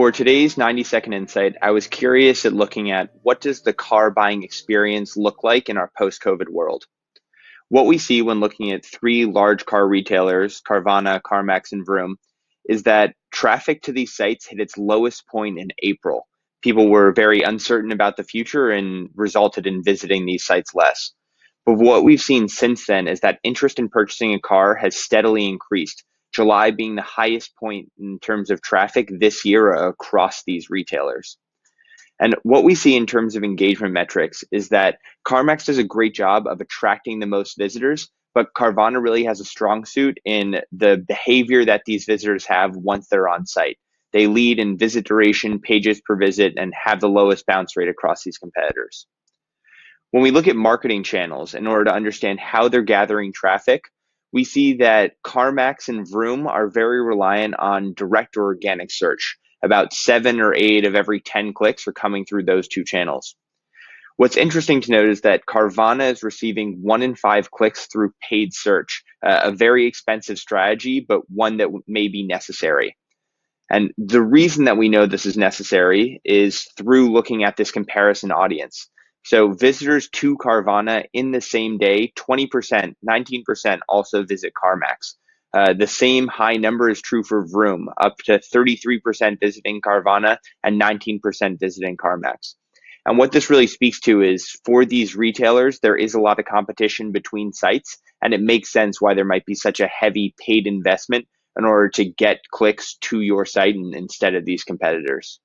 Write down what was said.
For today's 90-second insight, I was curious at looking at what does the car buying experience look like in our post-COVID world. What we see when looking at three large car retailers, Carvana, CarMax, and Vroom, is that traffic to these sites hit its lowest point in April. People were very uncertain about the future and resulted in visiting these sites less. But what we've seen since then is that interest in purchasing a car has steadily increased, July being the highest point in terms of traffic this year across these retailers. And what we see in terms of engagement metrics is that CarMax does a great job of attracting the most visitors, but Carvana really has a strong suit in the behavior that these visitors have once they're on site. They lead in visit duration, pages per visit, and have the lowest bounce rate across these competitors. When we look at marketing channels in order to understand how they're gathering traffic, we see that CarMax and Vroom are very reliant on direct or organic search. About 7 or 8 of every 10 clicks are coming through those two channels. What's interesting to note is that Carvana is receiving 1 in 5 clicks through paid search, a very expensive strategy, but one that may be necessary. And the reason that we know this is necessary is through looking at this comparison audience. So visitors to Carvana in the same day, 20%, 19% also visit CarMax. The same high number is true for Vroom, up to 33% visiting Carvana and 19% visiting CarMax. And what this really speaks to is for these retailers, there is a lot of competition between sites, and it makes sense why there might be such a heavy paid investment in order to get clicks to your site instead of these competitors.